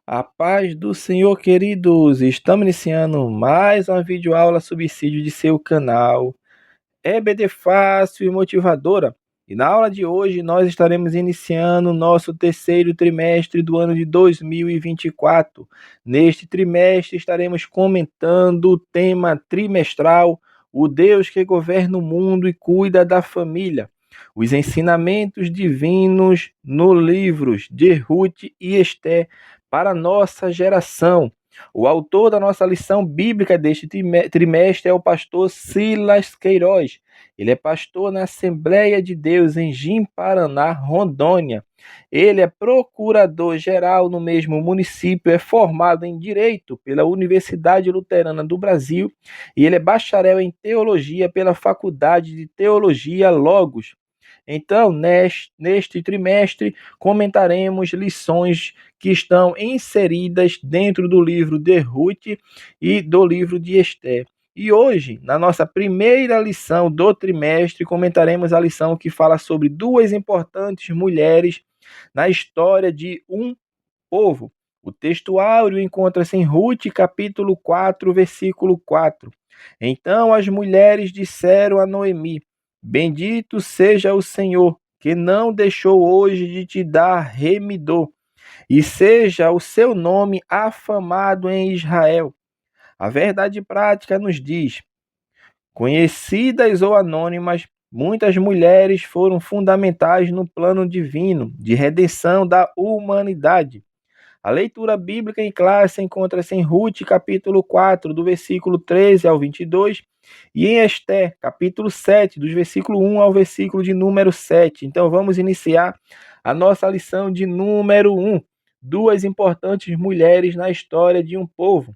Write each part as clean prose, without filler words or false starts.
A paz do Senhor, queridos! Estamos iniciando mais uma videoaula subsídio de seu canal EBD Fácil e Motivadora. E na aula de hoje nós estaremos iniciando o nosso terceiro trimestre do ano de 2024. Neste trimestre estaremos comentando o tema trimestral, o Deus que governa o mundo e cuida da família. Os ensinamentos divinos no livros de Ruth e Esté para a nossa geração. O autor da nossa lição bíblica deste trimestre é o pastor Silas Queiroz. Ele é pastor na Assembleia de Deus em Jim, Paraná, Rondônia. Ele é procurador-geral no mesmo município, é formado em Direito pela Universidade Luterana do Brasil e ele é bacharel em Teologia pela Faculdade de Teologia Logos. Então, neste trimestre, comentaremos lições que estão inseridas dentro do livro de Ruth e do livro de Esté. E hoje, na nossa primeira lição do trimestre, comentaremos a lição que fala sobre duas importantes mulheres na história de um povo. O texto áureo encontra-se em Ruth, capítulo 4, versículo 4. Então as mulheres disseram a Noemi: Bendito seja o Senhor, que não deixou hoje de te dar remidor, e seja o seu nome afamado em Israel. A verdade prática nos diz: conhecidas ou anônimas, muitas mulheres foram fundamentais no plano divino de redenção da humanidade. A leitura bíblica em classe encontra-se em Ruth, capítulo 4, do versículo 13 ao 22, e em Esté, capítulo 7, dos versículo 1 ao versículo de número 7. Então vamos iniciar a nossa lição de número 1. Duas importantes mulheres na história de um povo.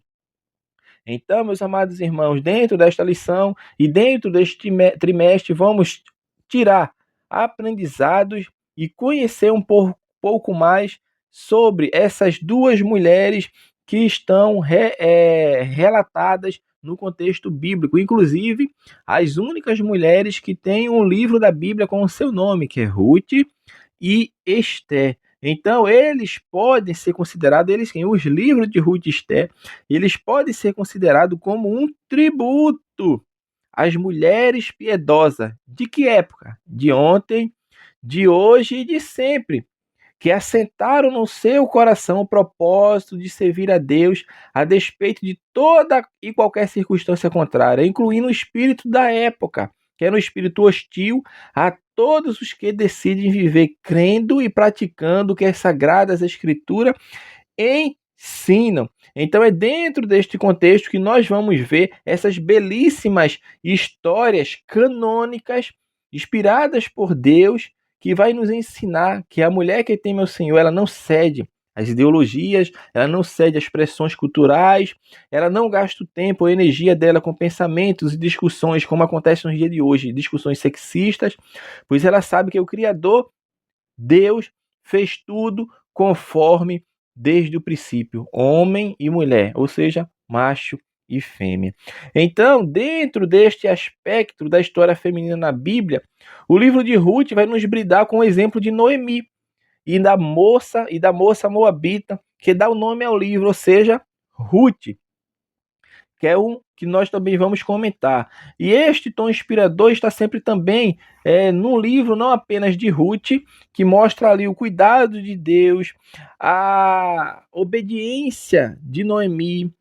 Então, meus amados irmãos, dentro desta lição e dentro deste trimestre, vamos tirar aprendizados e conhecer um pouco mais sobre essas duas mulheres que estão relatadas no contexto bíblico, inclusive as únicas mulheres que têm um livro da Bíblia com o seu nome, que é Ruth e Esté. Então, eles podem ser considerados, os livros de Ruth e Esté, eles podem ser considerados como um tributo às mulheres piedosas. De que época? De ontem, de hoje e de sempre, que assentaram no seu coração o propósito de servir a Deus a despeito de toda e qualquer circunstância contrária, incluindo o espírito da época, que era um espírito hostil a todos os que decidem viver crendo e praticando o que as Sagradas Escrituras ensinam. Então é dentro deste contexto que nós vamos ver essas belíssimas histórias canônicas inspiradas por Deus, que vai nos ensinar que a mulher que teme ao Senhor, ela não cede às ideologias, ela não cede às pressões culturais, ela não gasta o tempo ou energia dela com pensamentos e discussões, como acontece nos dias de hoje, discussões sexistas, pois ela sabe que o Criador, Deus, fez tudo conforme desde o princípio, homem e mulher, ou seja, macho e fêmea. Então, dentro deste aspecto da história feminina na Bíblia, o livro de Ruth vai nos brindar com o exemplo de Noemi e da moça moabita, que dá o nome ao livro, ou seja, Ruth, que é um que nós também vamos comentar. E este tom inspirador está sempre também no livro, não apenas de Ruth, que mostra ali o cuidado de Deus, a obediência de Noemi,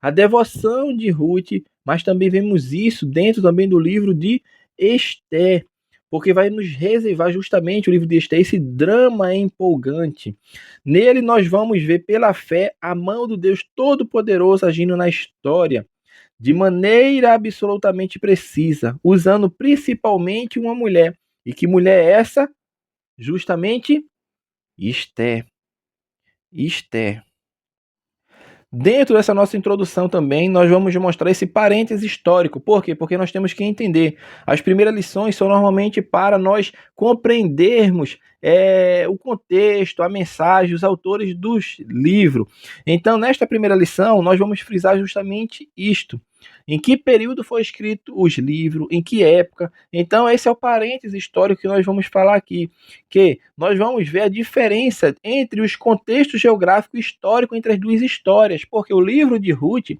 a devoção de Ruth, mas também vemos isso dentro também do livro de Esté, porque vai nos reservar justamente o livro de Esté, esse drama empolgante. Nele nós vamos ver pela fé a mão do Deus Todo-Poderoso agindo na história, de maneira absolutamente precisa, usando principalmente uma mulher. E que mulher é essa? Justamente Esté. Esté. Dentro dessa nossa introdução também, nós vamos mostrar esse parêntese histórico. Por quê? Porque nós temos que entender. As primeiras lições são normalmente para nós compreendermos o contexto, a mensagem, os autores dos livros. Então, nesta primeira lição, nós vamos frisar justamente isto. Em que período foi escrito os livros, em que época. Então, esse é o parêntese histórico que nós vamos falar aqui, que nós vamos ver a diferença entre os contextos geográficos e históricos entre as duas histórias, porque o livro de Ruth,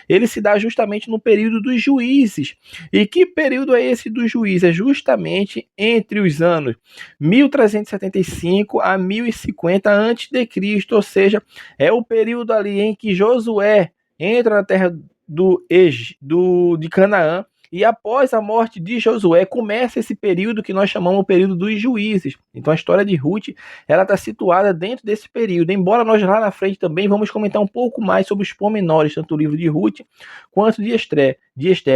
ele se dá justamente no período dos juízes. E que período é esse dos juízes? É justamente entre os anos 1375 a 1050 a.C., ou seja, é o período ali em que Josué entra na terra de Canaã, e após a morte de Josué, começa esse período que nós chamamos o período dos juízes. Então a história de Ruth, ela está situada dentro desse período, embora nós lá na frente também vamos comentar um pouco mais sobre os pormenores, tanto do livro de Ruth quanto de Esther.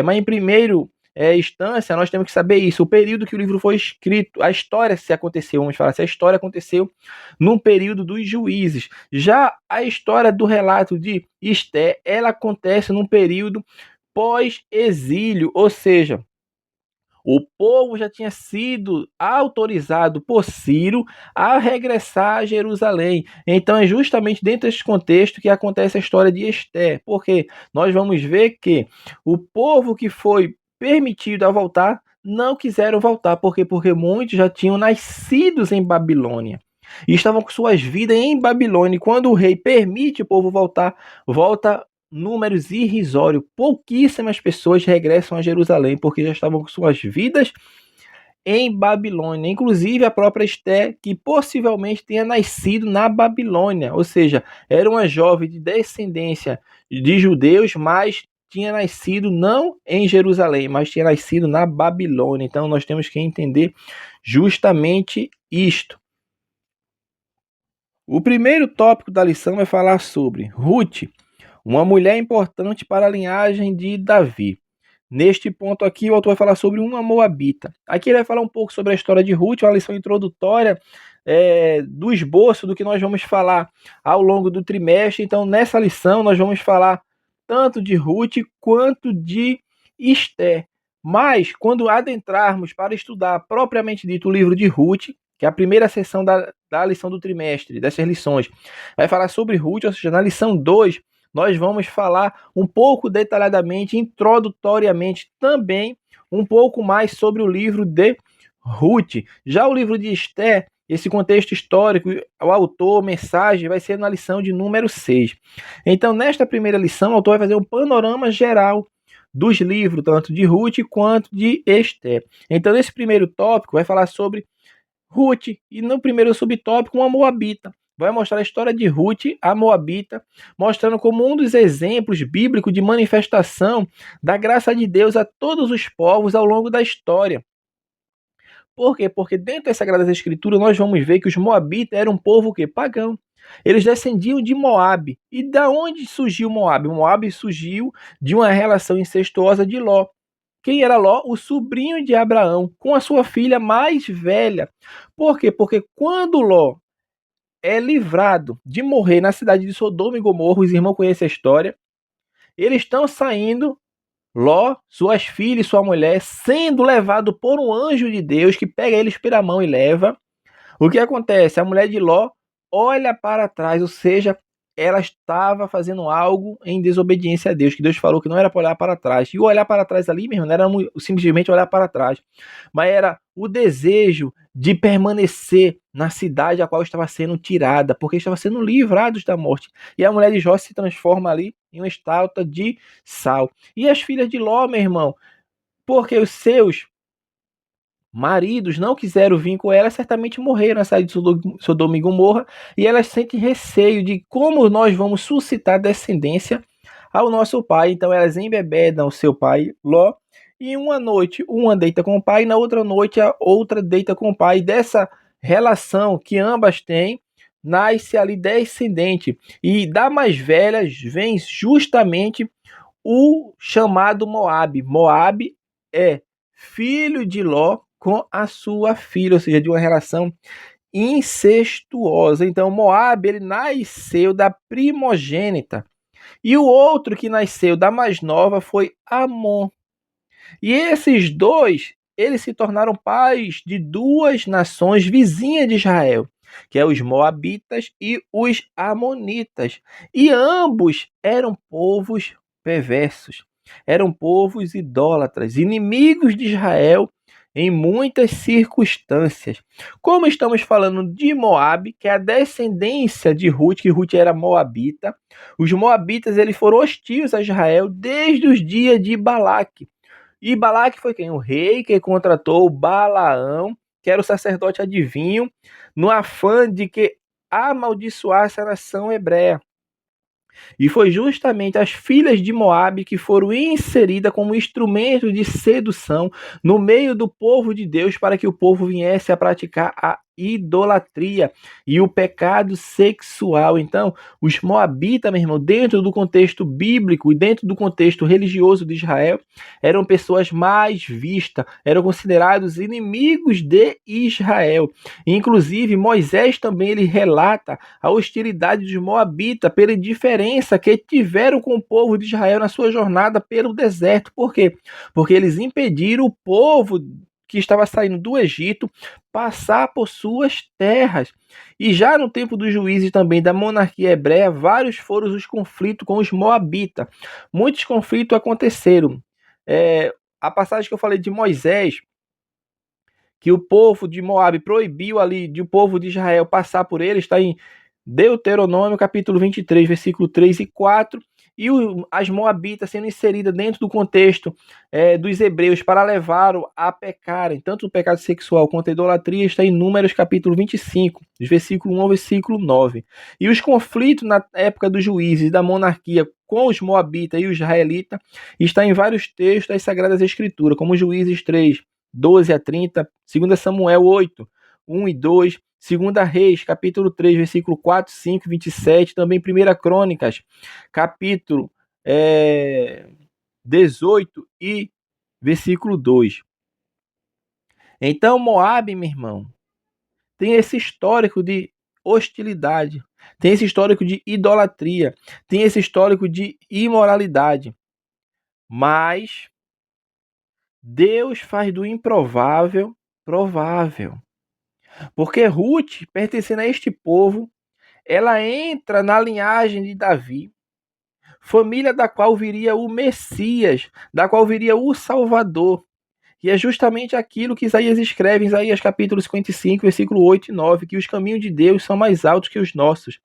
Mas em primeiro instância, nós temos que saber isso, o período que o livro foi escrito, a história se aconteceu, vamos falar, se a história aconteceu num período dos juízes. Já a história do relato de Esther, ela acontece num período pós-exílio, ou seja, o povo já tinha sido autorizado por Ciro a regressar a Jerusalém. Então é justamente dentro desse contexto que acontece a história de Esther, porque nós vamos ver que o povo que foi permitido a voltar não quiseram voltar. Por quê? Porque muitos já tinham nascido em Babilônia e estavam com suas vidas em Babilônia. E quando o rei permite o povo voltar, volta números irrisórios. Pouquíssimas pessoas regressam a Jerusalém porque já estavam com suas vidas em Babilônia. Inclusive a própria Esther, que possivelmente tenha nascido na Babilônia. Ou seja, era uma jovem de descendência de judeus, mas tinha nascido não em Jerusalém, mas tinha nascido na Babilônia. Então nós temos que entender justamente isto. O primeiro tópico da lição vai falar sobre Ruth, uma mulher importante para a linhagem de Davi. Neste ponto aqui, o autor vai falar sobre uma moabita. Aqui ele vai falar um pouco sobre a história de Ruth, uma lição introdutória do esboço do que nós vamos falar ao longo do trimestre. Então, nessa lição, nós vamos falar tanto de Ruth quanto de Esther. Mas, quando adentrarmos para estudar propriamente dito o livro de Ruth, que é a primeira sessão da lição do trimestre, dessas lições, vai falar sobre Ruth, ou seja, na lição 2, nós vamos falar um pouco detalhadamente, introdutoriamente também, um pouco mais sobre o livro de Ruth. Já o livro de Esther, esse contexto histórico, o autor, mensagem, vai ser na lição de número 6. Então, nesta primeira lição, o autor vai fazer um panorama geral dos livros, tanto de Ruth quanto de Esther. Então, nesse primeiro tópico, vai falar sobre Ruth, e no primeiro subtópico, uma moabita. Vai mostrar a história de Ruth, a moabita, mostrando como um dos exemplos bíblicos de manifestação da graça de Deus a todos os povos ao longo da história. Por quê? Porque dentro das Sagradas Escrituras nós vamos ver que os moabitas eram um povo que pagão. Eles descendiam de Moabe. E da onde surgiu Moabe? Moabe surgiu de uma relação incestuosa de Ló. Quem era Ló? O sobrinho de Abraão, com a sua filha mais velha. Por quê? Porque quando Ló é livrado de morrer na cidade de Sodoma e Gomorra, os irmãos conhecem a história, eles estão saindo, Ló, suas filhas e sua mulher, sendo levado por um anjo de Deus que pega eles pela mão e leva. O que acontece? A mulher de Ló olha para trás, ou seja, ela estava fazendo algo em desobediência a Deus, que Deus falou que não era para olhar para trás. E o olhar para trás ali, mesmo, não era simplesmente olhar para trás, mas era o desejo de permanecer na cidade a qual estava sendo tirada, porque estava sendo livrados da morte. E a mulher de Jó se transforma ali em uma estátua de sal. E as filhas de Ló, meu irmão, porque os seus maridos não quiseram vir com ela, certamente morreram na cidade de Sodoma e Gomorra, e elas sentem receio de como nós vamos suscitar descendência ao nosso pai. Então elas embebedam o seu pai Ló, e uma noite uma deita com o pai, e na outra noite a outra deita com o pai. Dessa relação que ambas têm, nasce ali descendente, e da mais velha vem justamente o chamado Moabe. Moabe é filho de Ló com a sua filha, ou seja, de uma relação incestuosa. Então, Moabe, ele nasceu da primogênita. E o outro que nasceu da mais nova foi Amon. E esses dois eles se tornaram pais de duas nações vizinhas de Israel, que é os Moabitas e os Amonitas. E ambos eram povos perversos, eram povos idólatras, inimigos de Israel em muitas circunstâncias. Como estamos falando de Moabe, que é a descendência de Ruth, que Ruth era moabita, os moabitas eles foram hostis a Israel desde os dias de Balaque. E Balaque foi quem? O rei que contratou Balaão, que era o sacerdote adivinho, no afã de que amaldiçoasse a nação hebreia. E foi justamente as filhas de Moabe que foram inseridas como instrumento de sedução no meio do povo de Deus para que o povo viesse a praticar a idolatria e o pecado sexual. Então, os moabitas, meu irmão, dentro do contexto bíblico e dentro do contexto religioso de Israel, eram pessoas mais vistas, eram considerados inimigos de Israel. Inclusive, Moisés também ele relata a hostilidade dos moabitas pela indiferença que tiveram com o povo de Israel na sua jornada pelo deserto. Por quê? Porque eles impediram o povo que estava saindo do Egito passar por suas terras. E já no tempo dos juízes também da monarquia hebreia, vários foram os conflitos com os moabitas. Muitos conflitos aconteceram. A passagem que eu falei de Moisés, que o povo de Moabe proibiu ali de o povo de Israel passar por ele, está em Deuteronômio capítulo 23, versículo 3 e 4, e as moabitas sendo inseridas dentro do contexto dos hebreus para levá-lo a pecarem, tanto o pecado sexual quanto a idolatria, está em Números capítulo 25, versículo 1 ao versículo 9. E os conflitos na época dos juízes da monarquia com os moabitas e os israelitas está em vários textos das Sagradas Escrituras, como Juízes 3, 12 a 30, 2 Samuel 8, 1 e 2, 2 Reis, capítulo 3, versículo 4, 5, 27, também 1 Crônicas, capítulo 18 e versículo 2. Então, Moabe, meu irmão, tem esse histórico de hostilidade, tem esse histórico de idolatria, tem esse histórico de imoralidade, mas Deus faz do improvável provável. Porque Ruth, pertencendo a este povo, ela entra na linhagem de Davi, família da qual viria o Messias, da qual viria o Salvador. E é justamente aquilo que Isaías escreve em Isaías capítulo 55, versículo 8 e 9, que os caminhos de Deus são mais altos que os nossos,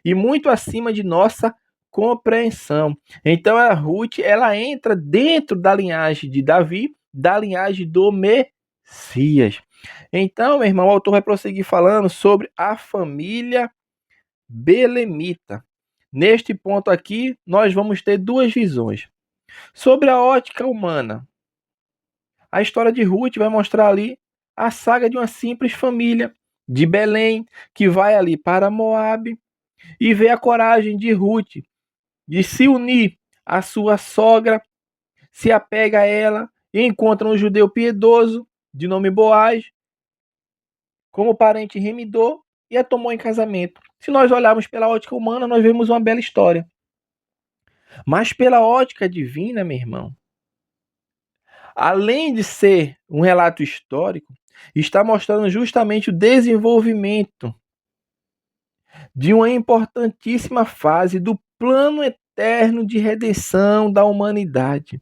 e muito acima de nossa compreensão. Então a Ruth, ela entra dentro da linhagem de Davi, da linhagem do Messias. Então, meu irmão, o autor vai prosseguir falando sobre a família belemita. Neste ponto aqui, nós vamos ter duas visões. Sobre a ótica humana, a história de Ruth vai mostrar ali a saga de uma simples família de Belém, que vai ali para Moabe e vê a coragem de Ruth de se unir à sua sogra, se apega a ela e encontra um judeu piedoso de nome Boaz, como parente remidor, e a tomou em casamento. Se nós olharmos pela ótica humana, nós vemos uma bela história. Mas pela ótica divina, meu irmão, além de ser um relato histórico, está mostrando justamente o desenvolvimento de uma importantíssima fase do plano eterno de redenção da humanidade.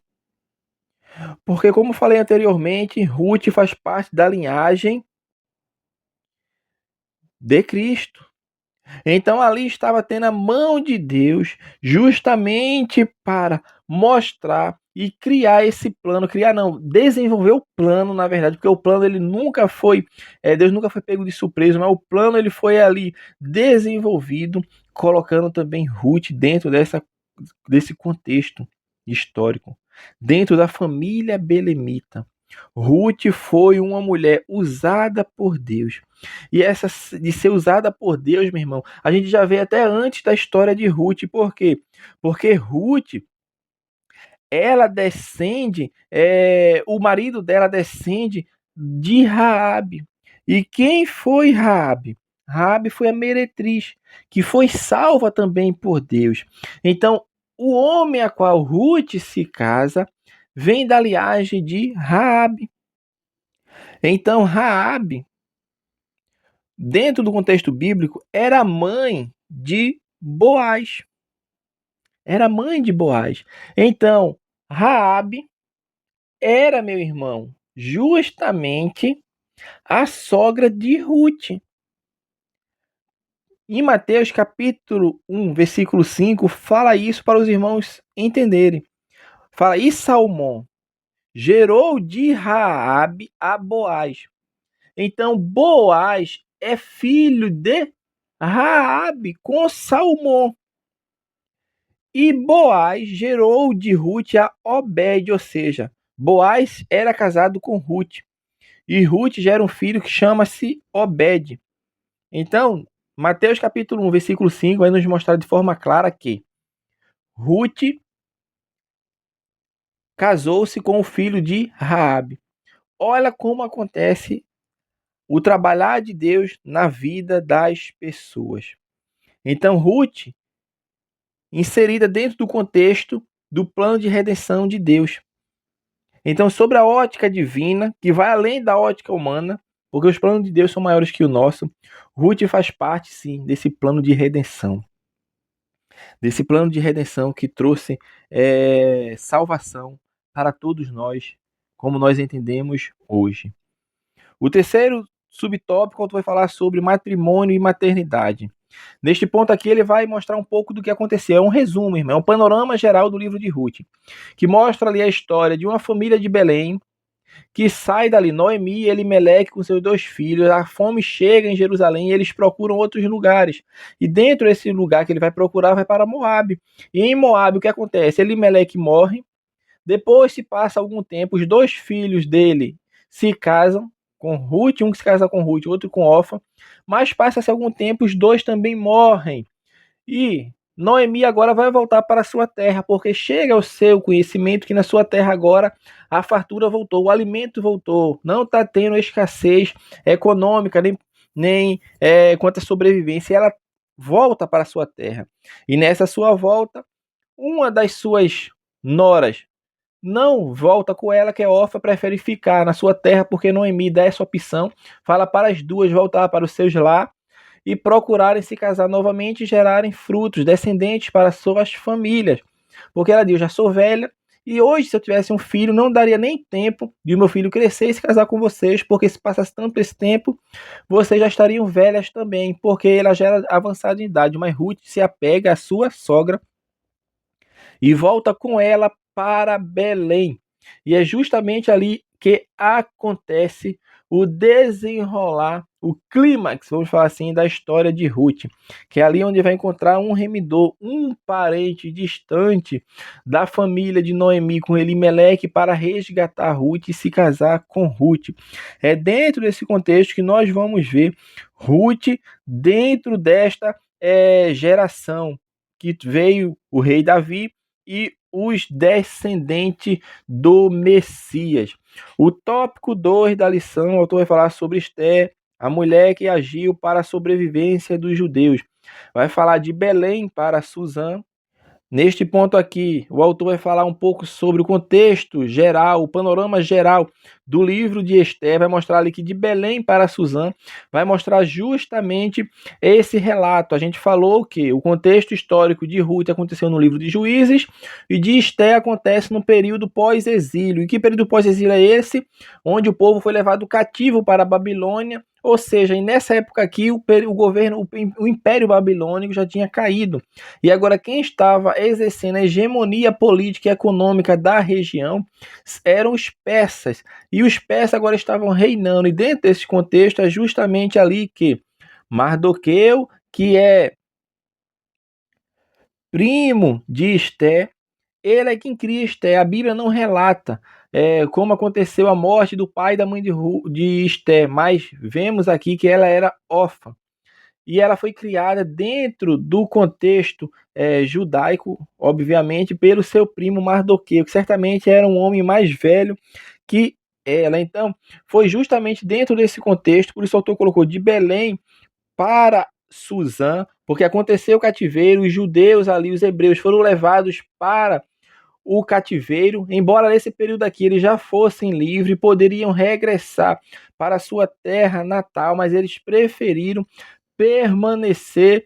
Porque, como falei anteriormente, Ruth faz parte da linhagem de Cristo. Então ali estava tendo a mão de Deus justamente para mostrar e criar esse plano, desenvolver o plano, na verdade, porque o plano ele nunca foi, Deus nunca foi pego de surpresa, mas o plano ele foi ali desenvolvido, colocando também Ruth dentro desse contexto histórico, dentro da família belemita. Ruth foi uma mulher usada por Deus. E essa de ser usada por Deus, meu irmão, a gente já vê até antes da história de Ruth. Por quê? Porque Ruth, ela descende, o marido dela descende de Raabe. E quem foi Raabe? Raabe foi a meretriz, que foi salva também por Deus. Então, o homem a qual Ruth se casa vem da linhagem de Raabe. Então, Raabe, dentro do contexto bíblico, era mãe de Boaz. Era mãe de Boaz. Então, Raabe era, meu irmão, justamente a sogra de Ruth. Em Mateus capítulo 1, versículo 5, fala isso para os irmãos entenderem. Fala, e Salmão gerou de Raabe a Boaz. Então, Boaz é filho de Raabe com Salmão. E Boaz gerou de Ruth a Obed, ou seja, Boaz era casado com Ruth. E Ruth gera um filho que chama-se Obed. Então, Mateus capítulo 1, versículo 5 vai nos mostrar de forma clara que Ruth casou-se com o filho de Raabe. Olha como acontece o trabalhar de Deus na vida das pessoas. Então, Ruth, inserida dentro do contexto do plano de redenção de Deus. Então, sobre a ótica divina, que vai além da ótica humana, porque os planos de Deus são maiores que o nosso, Ruth faz parte, sim, desse plano de redenção. Desse plano de redenção que trouxe salvação para todos nós, como nós entendemos hoje. O terceiro subtópico vai falar sobre matrimônio e maternidade. Neste ponto aqui ele vai mostrar um pouco do que aconteceu. É um resumo, irmão, é um panorama geral do livro de Ruth, que mostra ali a história de uma família de Belém, que sai dali, Noemi e Elimeleque com seus 2 filhos, a fome chega em Jerusalém e eles procuram outros lugares. E dentro desse lugar que ele vai procurar, vai para Moabe. E em Moabe o que acontece? Elimeleque morre, depois se passa algum tempo, os 2 filhos dele se casam com Ruth, um que se casa com Ruth, outro com Orfa, mas passa-se algum tempo, os 2 também morrem. E Noemi agora vai voltar para a sua terra, porque chega ao seu conhecimento que na sua terra agora a fartura voltou, o alimento voltou, não está tendo escassez econômica, nem quanto à sobrevivência, e ela volta para a sua terra. E nessa sua volta, uma das suas noras não volta com ela, que é Orfa, prefere ficar na sua terra, porque Noemi dá essa opção, fala para as duas voltar para os seus lar, e procurarem se casar novamente e gerarem frutos, descendentes para suas famílias. Porque ela diz, eu já sou velha, e hoje se eu tivesse um filho, não daria nem tempo de o meu filho crescer e se casar com vocês, porque se passasse tanto esse tempo, vocês já estariam velhas também, porque ela já era avançada em idade. Mas Ruth se apega à sua sogra e volta com ela para Belém. E é justamente ali que acontece o desenrolar, o clímax, vamos falar assim, da história de Ruth, que é ali onde vai encontrar um remidor, um parente distante da família de Noemi com Elimeleque para resgatar Ruth e se casar com Ruth. É dentro desse contexto que nós vamos ver Ruth dentro desta geração que veio o rei Davi e os descendentes do Messias. O tópico 2 da lição, o autor vai falar sobre Esté, a mulher que agiu para a sobrevivência dos judeus. Vai falar de Belém para Susã. Neste ponto aqui, o autor vai falar um pouco sobre o contexto geral, o panorama geral do livro de Esté, vai mostrar ali que de Belém para Susã, vai mostrar justamente esse relato. A gente falou que o contexto histórico de Ruth aconteceu no livro de Juízes e de Esté acontece no período pós-exílio. E que período pós-exílio é esse? Onde o povo foi levado cativo para a Babilônia. Ou seja, nessa época aqui o governo, o Império Babilônico já tinha caído. E agora quem estava exercendo a hegemonia política e econômica da região eram os persas. E os persas agora estavam reinando. E dentro desse contexto é justamente ali que Mardoqueu, que é primo de Esté, ele é quem cria Esté. A Bíblia não relata como aconteceu a morte do pai e da mãe de Esté, mas vemos aqui que ela era órfã. E ela foi criada dentro do contexto judaico, obviamente, pelo seu primo Mardoqueu, que certamente era um homem mais velho que ela. Então, foi justamente dentro desse contexto, por isso o autor colocou de Belém para Susã, porque aconteceu o cativeiro, os judeus ali, os hebreus, foram levados para o cativeiro, embora nesse período aqui eles já fossem livres, poderiam regressar para a sua terra natal, mas eles preferiram permanecer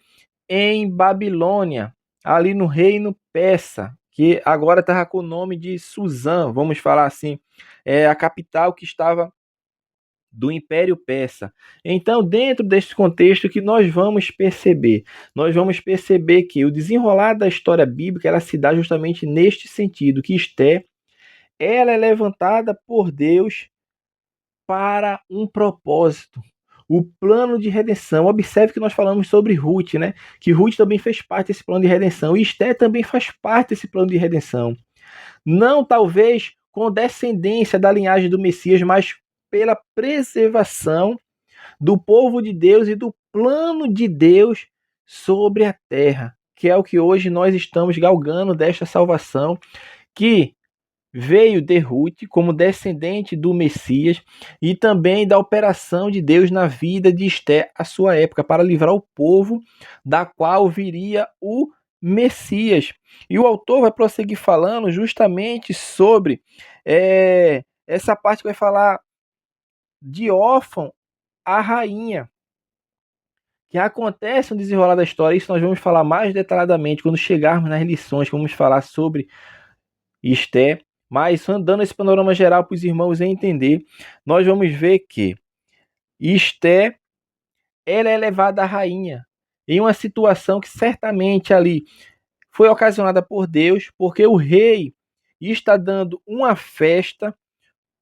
em Babilônia, ali no reino persa, que agora estava com o nome de Suzã, vamos falar assim, é a capital que estava do Império Persa. Então, dentro deste contexto que nós vamos perceber, que o desenrolar da história bíblica ela se dá justamente neste sentido, que Esté, ela é levantada por Deus para um propósito. O plano de redenção. Observe que nós falamos sobre Ruth, né? Que Ruth também fez parte desse plano de redenção. E Esté também faz parte desse plano de redenção. Não talvez com descendência da linhagem do Messias, mas pela preservação do povo de Deus e do plano de Deus sobre a terra, que é o que hoje nós estamos galgando desta salvação, que veio de Ruth como descendente do Messias e também da operação de Deus na vida de Esté à sua época, para livrar o povo da qual viria o Messias. E o autor vai prosseguir falando justamente sobre essa parte que vai falar de órfão a rainha, que acontece no desenrolar da história. Isso nós vamos falar mais detalhadamente quando chegarmos nas lições, vamos falar sobre Esté. Mas dando esse panorama geral para os irmãos entender, nós vamos ver que Esté, ela é levada à rainha em uma situação que certamente ali foi ocasionada por Deus, porque o rei está dando uma festa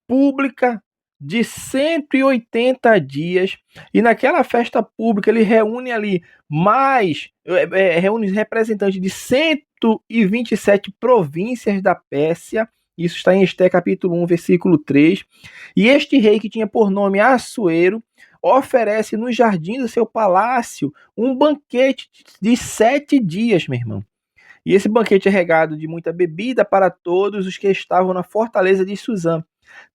pública de 180 dias, e naquela festa pública ele reúne ali reúne representantes de 127 províncias da Pérsia. Isso está em Esté capítulo 1, versículo 3. E este rei, que tinha por nome Assuero, oferece no jardim do seu palácio um banquete de 7 dias, meu irmão. E esse banquete é regado de muita bebida para todos os que estavam na fortaleza de Suzã,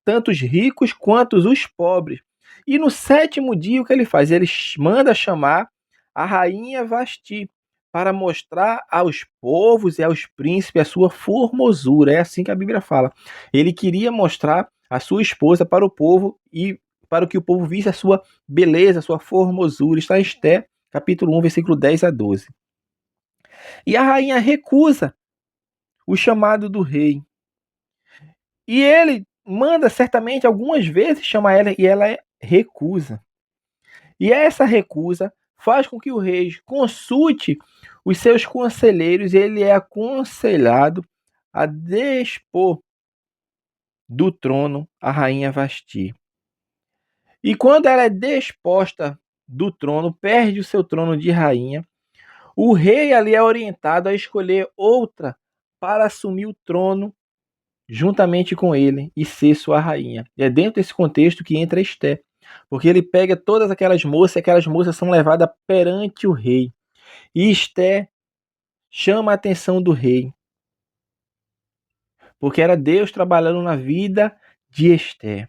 tanto os ricos quanto os pobres. E no 7º dia, o que ele faz? Ele manda chamar a rainha Vasti para mostrar aos povos e aos príncipes a sua formosura. É assim que a Bíblia fala. Ele queria mostrar a sua esposa para o povo e para que o povo visse a sua beleza, a sua formosura. Está em Esté, capítulo 1, versículo 10 a 12. E a rainha recusa o chamado do rei. E ele manda certamente algumas vezes chamar ela e ela recusa. E essa recusa faz com que o rei consulte os seus conselheiros e ele é aconselhado a despor do trono a rainha Vasti. E quando ela é desposta do trono, perde o seu trono de rainha, o rei ali é orientado a escolher outra para assumir o trono juntamente com ele e ser sua rainha. E é dentro desse contexto que entra Esté, porque ele pega todas aquelas moças são levadas perante o rei. E Esté chama a atenção do rei, porque era Deus trabalhando na vida de Esté.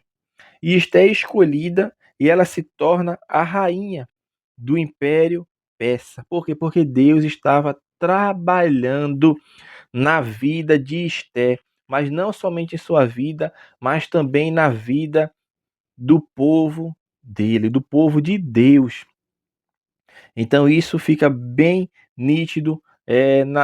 E Esté é escolhida e ela se torna a rainha do Império Persa. Por quê? Porque Deus estava trabalhando na vida de Esté, mas não somente em sua vida, mas também na vida do povo dele, do povo de Deus. Então isso fica bem nítido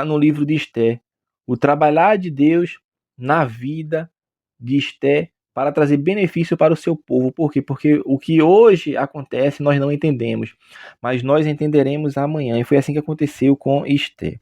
no livro de Esté. O trabalhar de Deus na vida de Esté para trazer benefício para o seu povo. Por quê? Porque o que hoje acontece nós não entendemos, mas nós entenderemos amanhã. E foi assim que aconteceu com Esté.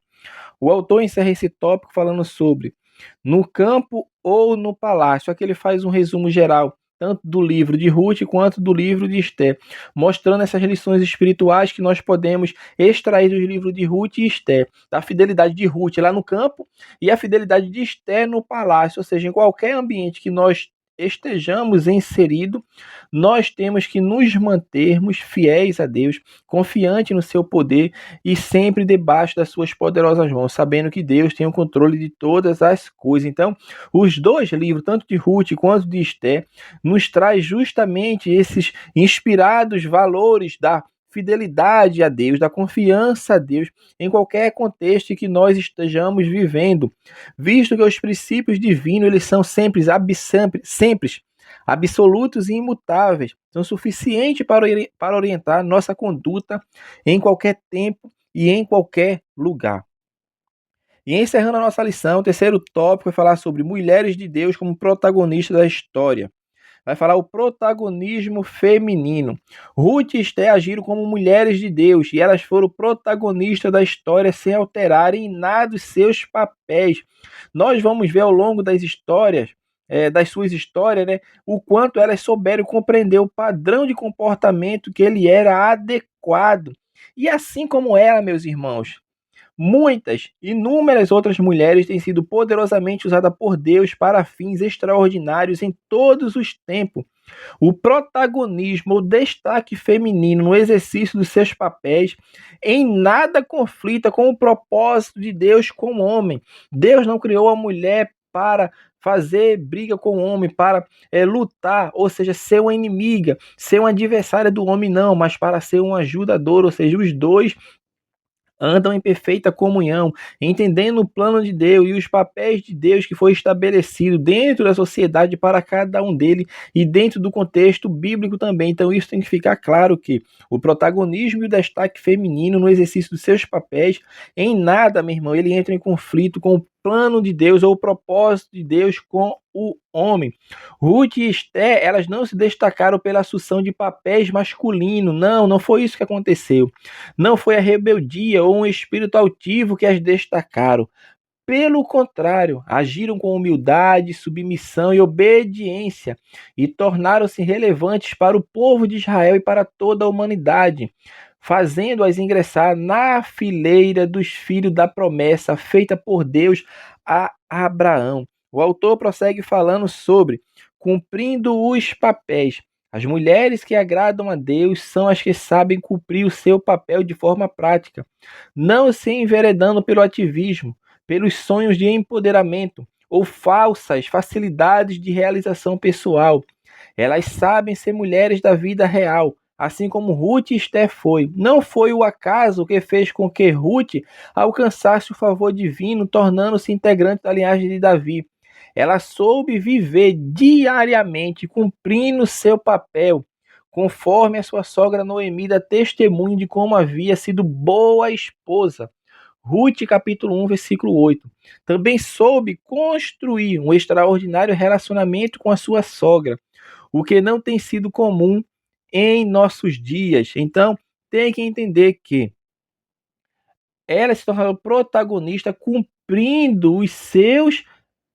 O autor encerra esse tópico falando sobre no campo ou no palácio. Aqui ele faz um resumo geral, tanto do livro de Ruth quanto do livro de Esté, mostrando essas lições espirituais que nós podemos extrair dos livros de Ruth e Esté, da fidelidade de Ruth lá no campo e a fidelidade de Esté no palácio, ou seja, em qualquer ambiente que nós estejamos inseridos, nós temos que nos mantermos fiéis a Deus, confiante no seu poder e sempre debaixo das suas poderosas mãos, sabendo que Deus tem o controle de todas as coisas. Então, os dois livros, tanto de Ruth quanto de Esté, nos traz justamente esses inspirados valores da fidelidade a Deus, da confiança a Deus em qualquer contexto que nós estejamos vivendo, visto que os princípios divinos eles são sempre absolutos e imutáveis, são suficientes para orientar nossa conduta em qualquer tempo e em qualquer lugar. E encerrando a nossa lição, o terceiro tópico vai falar sobre mulheres de Deus como protagonistas da história. Vai falar o protagonismo feminino. Ruth e Esté agiram como mulheres de Deus e elas foram protagonistas da história sem alterarem em nada os seus papéis. Nós vamos ver ao longo das histórias, das suas histórias, né, o quanto elas souberam compreender o padrão de comportamento que ele era adequado. E assim como ela, meus irmãos, muitas, inúmeras outras mulheres têm sido poderosamente usadas por Deus para fins extraordinários em todos os tempos. O protagonismo, o destaque feminino no exercício dos seus papéis em nada conflita com o propósito de Deus com o homem. Deus não criou a mulher para fazer briga com o homem, para lutar, ou seja, ser uma inimiga, ser uma adversária do homem, não, mas para ser um ajudador, ou seja, os dois andam em perfeita comunhão, entendendo o plano de Deus e os papéis de Deus que foi estabelecido dentro da sociedade para cada um deles e dentro do contexto bíblico também. Então isso tem que ficar claro que o protagonismo e o destaque feminino no exercício dos seus papéis, em nada, meu irmão, ele entra em conflito com o plano de Deus ou o propósito de Deus com o homem. Ruth e Esté, elas não se destacaram pela assunção de papéis masculinos. Não foi isso que aconteceu. Não foi a rebeldia ou um espírito altivo que as destacaram. Pelo contrário, agiram com humildade, submissão e obediência e tornaram-se relevantes para o povo de Israel e para toda a humanidade, fazendo-as ingressar na fileira dos filhos da promessa feita por Deus a Abraão. O autor prossegue falando sobre cumprindo os papéis. As mulheres que agradam a Deus são as que sabem cumprir o seu papel de forma prática, não se enveredando pelo ativismo, pelos sonhos de empoderamento ou falsas facilidades de realização pessoal. Elas sabem ser mulheres da vida real, assim como Ruth e Esté foi. Não foi o acaso que fez com que Ruth alcançasse o favor divino, tornando-se integrante da linhagem de Davi. Ela soube viver diariamente, cumprindo seu papel, conforme a sua sogra Noemi dá testemunho de como havia sido boa esposa. Ruth, capítulo 1, versículo 8. Também soube construir um extraordinário relacionamento com a sua sogra, o que não tem sido comum em nossos dias. Então, tem que entender que ela se tornou protagonista cumprindo os seus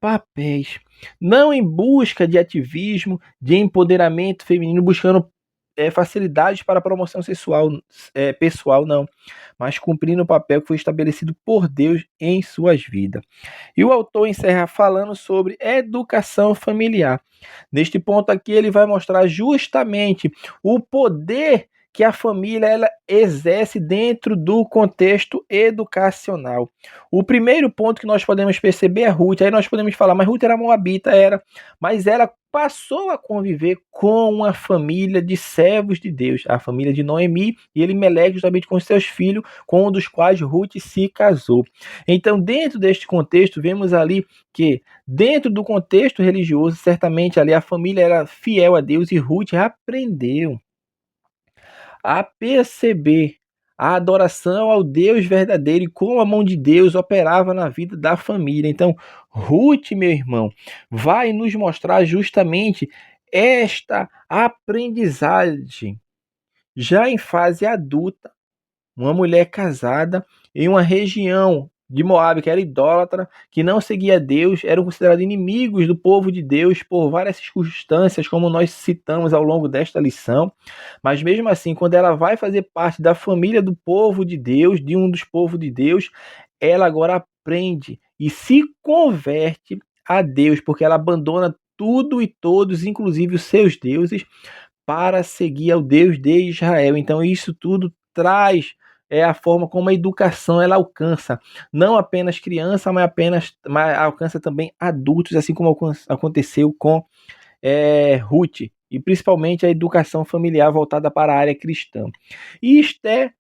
papéis, não em busca de ativismo, de empoderamento feminino, buscando facilidades para a promoção sexual, pessoal, não, mas cumprindo o papel que foi estabelecido por Deus em suas vidas. E o autor encerra falando sobre educação familiar. Neste ponto aqui, ele vai mostrar justamente o poder que a família ela exerce dentro do contexto educacional. O primeiro ponto que nós podemos perceber é Ruth. Aí nós podemos falar, mas Ruth era moabita, mas ela passou a conviver com uma família de servos de Deus, a família de Noemi e Elimeleque, justamente com seus filhos, com um dos quais Ruth se casou. Então, dentro deste contexto, vemos ali que, dentro do contexto religioso, certamente ali a família era fiel a Deus e Ruth aprendeu a perceber a adoração ao Deus verdadeiro e como a mão de Deus operava na vida da família. Então, Ruth, meu irmão, vai nos mostrar justamente esta aprendizagem. Já em fase adulta, uma mulher casada em uma região de Moabe, que era idólatra, que não seguia Deus, eram considerados inimigos do povo de Deus por várias circunstâncias, como nós citamos ao longo desta lição. Mas mesmo assim, quando ela vai fazer parte da família do povo de Deus, de um dos povos de Deus, ela agora aprende e se converte a Deus, porque ela abandona tudo e todos, inclusive os seus deuses, para seguir ao Deus de Israel. Então isso tudo traz a forma como a educação ela alcança não apenas crianças, mas alcança também adultos, assim como aconteceu com Ruth, e principalmente a educação familiar voltada para a área cristã. E Esté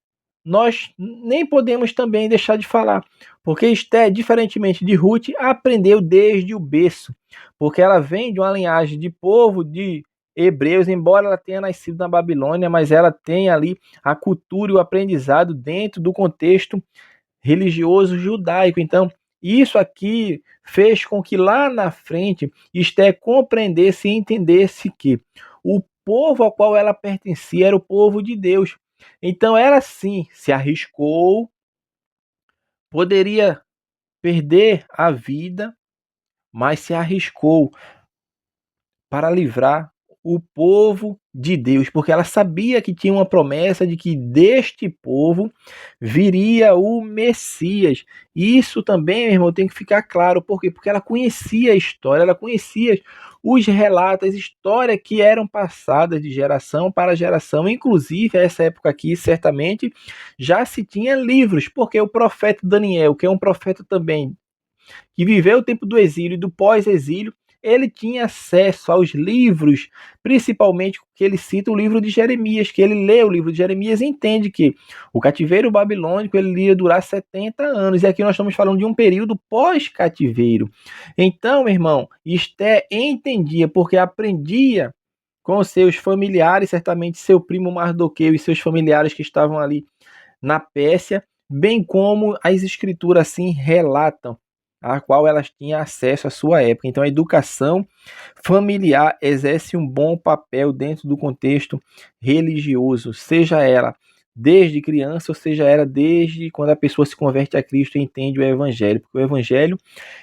nós nem podemos também deixar de falar, porque Esté, diferentemente de Ruth, aprendeu desde o berço, porque ela vem de uma linhagem de povo de hebreus, embora ela tenha nascido na Babilônia, mas ela tem ali a cultura e o aprendizado dentro do contexto religioso judaico. Então, isso aqui fez com que lá na frente Esté compreendesse e entendesse que o povo ao qual ela pertencia era o povo de Deus. Então, ela sim se arriscou, poderia perder a vida, mas se arriscou para livrar o povo de Deus, porque ela sabia que tinha uma promessa de que deste povo viria o Messias. Isso também, meu irmão, tem que ficar claro. Por quê? Porque ela conhecia a história, ela conhecia os relatos, as histórias que eram passadas de geração para geração. Inclusive, essa época aqui, certamente, já se tinha livros, porque o profeta Daniel, que é um profeta também que viveu o tempo do exílio e do pós-exílio, ele tinha acesso aos livros, principalmente que ele cita o livro de Jeremias, que ele lê o livro de Jeremias e entende que o cativeiro babilônico ele iria durar 70 anos, e aqui nós estamos falando de um período pós-cativeiro. Então, meu irmão, Esté entendia, porque aprendia com seus familiares, certamente seu primo Mardoqueu e seus familiares que estavam ali na Pérsia, bem como as escrituras assim relatam, a qual elas tinham acesso à sua época. Então, a educação familiar exerce um bom papel dentro do contexto religioso, seja ela desde criança, ou seja ela desde quando a pessoa se converte a Cristo e entende o Evangelho, porque o Evangelho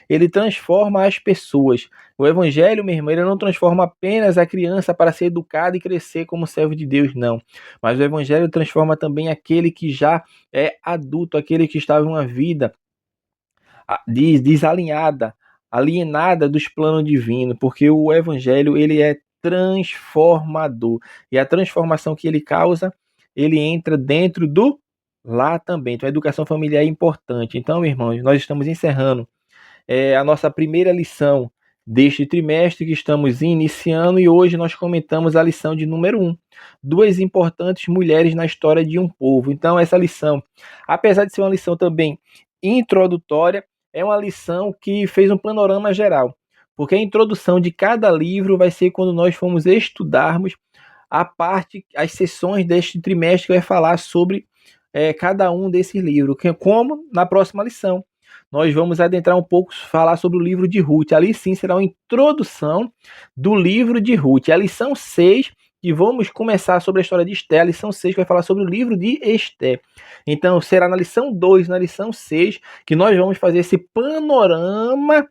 ele transforma as pessoas. O Evangelho, meu irmão, ele não transforma apenas a criança para ser educada e crescer como servo de Deus, não. Mas o Evangelho transforma também aquele que já é adulto, aquele que estava em uma vida desalinhada, alienada dos planos divinos, porque o Evangelho ele é transformador. E a transformação que ele causa, ele entra dentro do lá também. Então a educação familiar é importante. Então, irmãos, nós estamos encerrando a nossa primeira lição deste trimestre que estamos iniciando e hoje nós comentamos a lição de número 1, duas importantes mulheres na história de um povo. Então essa lição, apesar de ser uma lição também introdutória, é uma lição que fez um panorama geral, porque a introdução de cada livro vai ser quando nós formos estudarmos a parte, as sessões deste trimestre que vai falar sobre cada um desses livros, como na próxima lição nós vamos adentrar um pouco, falar sobre o livro de Ruth. Ali sim será uma introdução do livro de Ruth. A lição 6, que vamos começar sobre a história de Esté, a lição 6 vai falar sobre o livro de Esté. Então será na lição 2, na lição 6, que nós vamos fazer esse panorama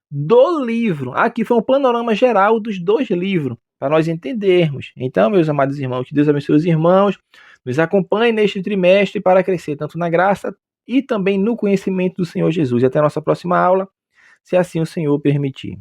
do livro. Aqui foi um panorama geral dos dois livros, para nós entendermos. Então, meus amados irmãos, que Deus abençoe os irmãos, nos acompanhe neste trimestre para crescer tanto na graça e também no conhecimento do Senhor Jesus. E até a nossa próxima aula, se assim o Senhor permitir.